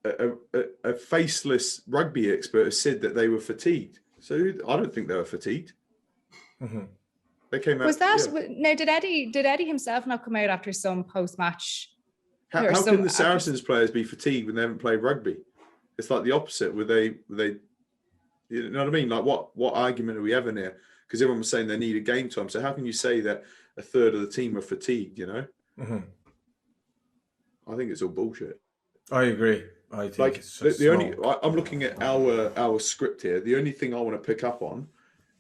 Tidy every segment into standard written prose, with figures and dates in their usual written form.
a faceless rugby expert has said that they were fatigued. So I don't think they were fatigued. Mm-hmm. They came out. Was that now? Did Eddie himself not come out after some post-match? How can the Saracens players be fatigued when they haven't played rugby? It's like the opposite. Were they? You know what I mean? Like what argument are we having here? Because everyone was saying they needed game time. So how can you say that a third of the team are fatigued? You know. Mm-hmm. I think it's all bullshit. I agree. I think like it's just I'm looking at our script here. The only thing I want to pick up on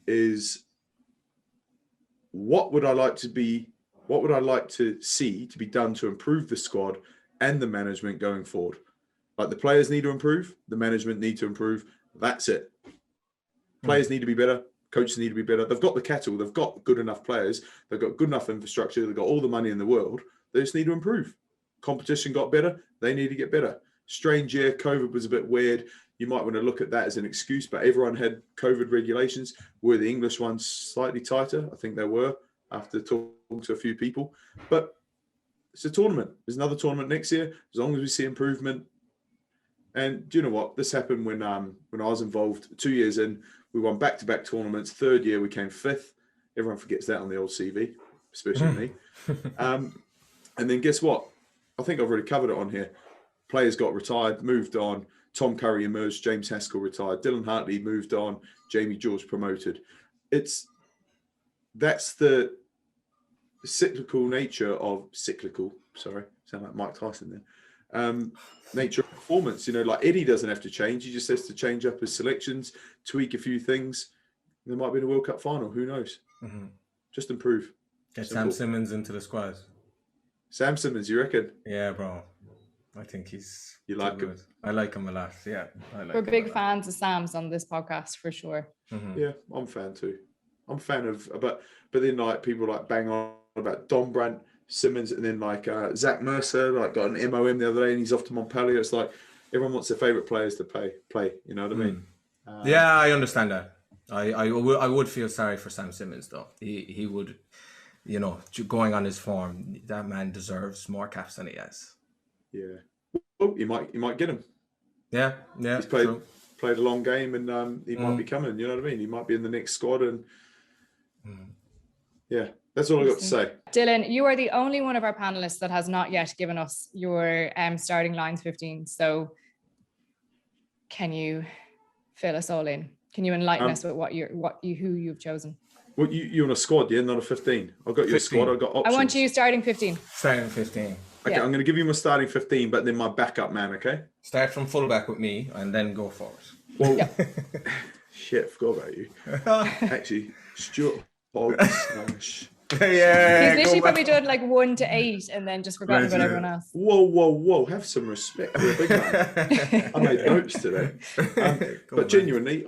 is what would I like to see to be done to improve the squad and the management going forward. Like the players need to improve, the management need to improve. That's it. Players need to be better. Coaches need to be better. They've got the kettle. They've got good enough players. They've got good enough infrastructure. They've got all the money in the world. They just need to improve. Competition got better. They need to get better. Strange year. COVID was a bit weird. You might want to look at that as an excuse, but everyone had COVID regulations. Were the English ones slightly tighter? I think they were after talking to a few people. But it's a tournament. There's another tournament next year. As long as we see improvement. And do you know what? This happened when I was involved 2 years in. We won back-to-back tournaments. Third year, we came fifth. Everyone forgets that on the old CV, especially me. And then guess what? I think I've already covered it on here. Players got retired, moved on. Tom Curry emerged. James Haskell retired. Dylan Hartley moved on. Jamie George promoted. That's the cyclical nature of Sorry, sound like Mike Tyson there. Nature of performance. You know, like Eddie doesn't have to change. He just has to change up his selections, tweak a few things. There might be in a World Cup final. Who knows? Mm-hmm. Just improve. Get Sam Simmons into the squad. Sam Simmons, you reckon? Yeah, bro. I think he's... You like him? I like him a lot, yeah. We're big fans of Sam's on this podcast, for sure. Mm-hmm. Yeah, I'm a fan too. I'm a fan of... But then like people like bang on about Don Brandt, Simmons, and then like Zach Mercer, like got an MOM the other day and he's off to Montpellier. It's like everyone wants their favourite players to play. You know what I mean? Yeah, I understand that. I would feel sorry for Sam Simmons though. He would, you know, going on his form, that man deserves more caps than he has. Yeah. Well, he might get him. Yeah. He's played a long game and he might be coming. You know what I mean? He might be in the next squad and yeah. That's all I got to say. Dylan, you are the only one of our panelists that has not yet given us your starting lines 15. So can you fill us all in? Can you enlighten us with who you've chosen? Well, you on a squad, yeah, not a 15. I've got your 15. Squad. I've got options. I want you starting 15. Starting 15. Okay, yeah. I'm going to give you my starting 15, but then my backup man. Okay. Start from fullback with me and then go forward. Well, shit, forgot about you. Actually, Stuart Boggs. Yeah, he's literally probably done like 1 to 8 and then just forgotten about everyone else. Whoa! Have some respect for a big man. I made notes today, but genuinely,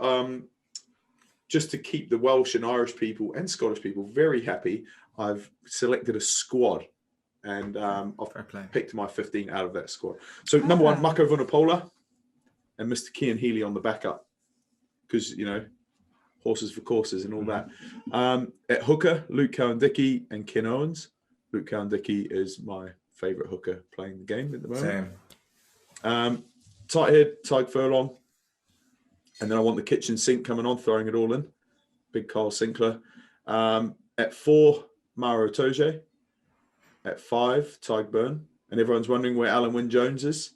just to keep the Welsh and Irish people and Scottish people very happy, I've selected a squad, and I've picked my 15 out of that squad. So number 1, Mako Vunipola, and Mr. Cian Healy on the backup, because you know. Horses for courses and all that. At hooker, Luke Cowan-Dickie and Ken Owens. Luke Cowan-Dickie is my favourite hooker playing the game at the moment. Same. Tight head, Tyke Furlong. And then I want the kitchen sink coming on, throwing it all in. Big Kyle Sinclair. At 4, Maro Toje. At 5, Tyke Byrne. And everyone's wondering where Alan Wynne-Jones is.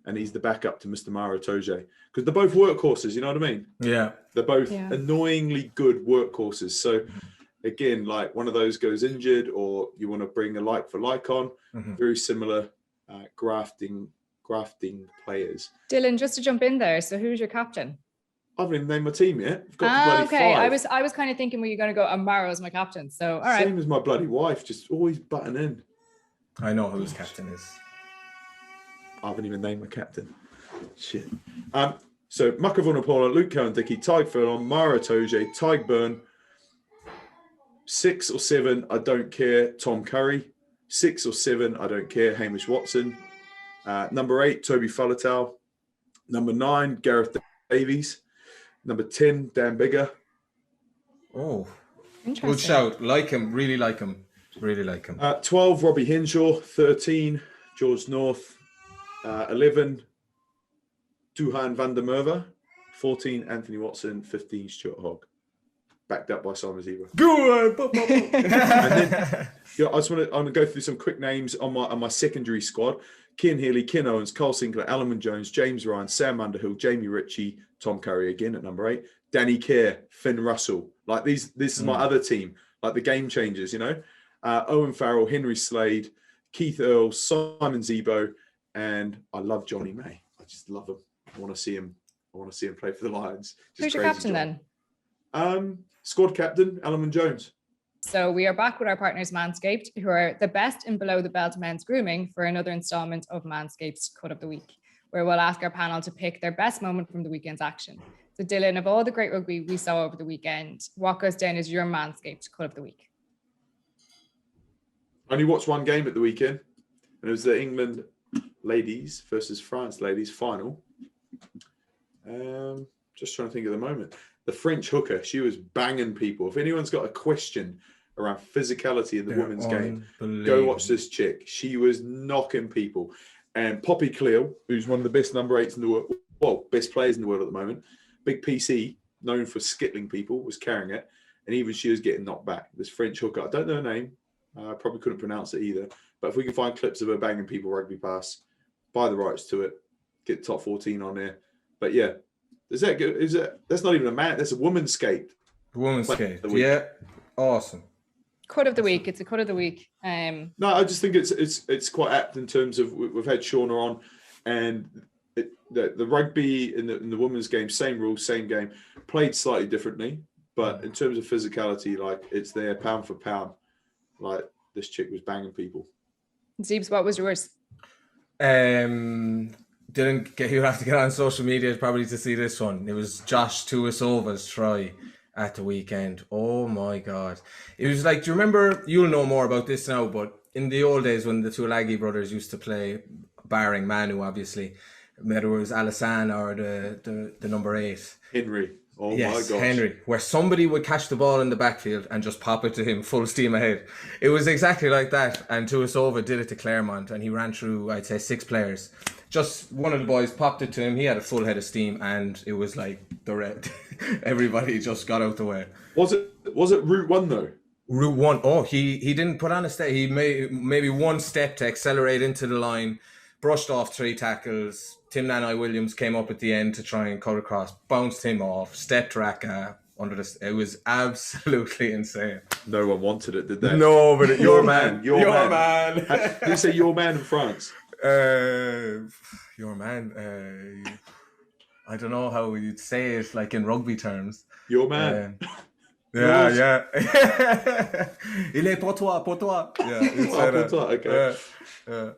And he's the backup to Mr. Maro Toje. Because they're both workhorses, you know what I mean? Yeah. They're both annoyingly good workhorses. So, again, like one of those goes injured or you want to bring a like for like on. Very similar grafting players. Dylan, just to jump in there. So who's your captain? I haven't even named my team yet. I've got bloody okay. 5. I was kind of thinking, were you going to go, Amaro's my captain? So, all right. Same as my bloody wife, just always butting in. I know who his captain is. I haven't even named my captain. Shit. So Mako Vunipola, Luke Cowan-Dickie, Tyke Furlong, Maro Toje, Tyke Byrne. 6 or 7, I don't care. Tom Curry. 6 or 7, I don't care. Hamish Watson. Number 8, Toby Faletau. Number 9, Gareth Davies. Number 10, Dan Biggar. Oh, good shout. Like him. Really like him. 12, Robbie Henshaw. 13, George North. 11, Duhan van der Merwe. 14, Anthony Watson. 15, Stuart Hogg. Backed up by Simon Zebra. And then, I'm going to go through some quick names on my secondary squad. Cian Healy, Ken Owens, Carl Sinclair, Alan Jones, James Ryan, Sam Underhill, Jamie Ritchie, Tom Curry again at number 8, Danny Kerr, Finn Russell. Like this is my other team, like the game changers, you know. Owen Farrell, Henry Slade, Keith Earl, Simon Zebo, and I love Johnny May. I just love him. I want to see him play for the Lions. Who's your captain then? Squad captain, Alan Jones. So we are back with our partners Manscaped, who are the best in below the belt men's grooming, for another installment of Manscaped's Cut of the Week, where we'll ask our panel to pick their best moment from the weekend's action. So Dylan, of all the great rugby we saw over the weekend, what goes down as your Manscaped Cut of the Week? I only watched one game at the weekend, and it was the England ladies versus France ladies final. Just trying to think of the moment. The French hooker, she was banging people. If anyone's got a question around physicality in the women's game, go watch this chick. She was knocking people. And Poppy Cleal, who's one of the best number 8s in the world, well, best players in the world at the moment, big PC, known for skittling people, was carrying it. And even she was getting knocked back. This French hooker, I don't know her name. I probably couldn't pronounce it either. But if we can find clips of her banging people, Rugby Pass, buy the rights to it, get top 14 on there. But yeah, that's not even a man, that's a woman's skate. Woman's skate. Yeah. Awesome. Cut of the week. It's a cut of the week. No, I just think it's quite apt in terms of we've had Shauna on, and the rugby in the women's game, same rules, same game, played slightly differently, but in terms of physicality, like it's there pound for pound. Like this chick was banging people. Zeebs, what was yours? You have to get on social media probably to see this one. It was Josh Tuisova's try at the weekend. Oh my God. It was like, do you remember, you'll know more about this now, but in the old days when the Tuilagi brothers used to play, barring Manu obviously, whether it was Alassane or the number 8. Henry. Oh yes, my gosh. Henry, where somebody would catch the ball in the backfield and just pop it to him full steam ahead. It was exactly like that. And Tuisova did it to Claremont, and he ran through, I'd say, 6 players. Just one of the boys popped it to him. He had a full head of steam, and it was like the red. Everybody just got out the way. Was it Route 1 though? Route 1. Oh, he didn't put on a step. He made maybe one step to accelerate into the line, brushed off 3 tackles. Tim Nanai Williams came up at the end to try and cut across, bounced him off, stepped Raka under the. It was absolutely insane. No one wanted it, did they? No, but your man. Your man. Did you say your man in France? Your man. I don't know how you'd say it, like in rugby terms. Your man. Yeah. Il est pour toi. Yeah, pour toi, okay. Yeah.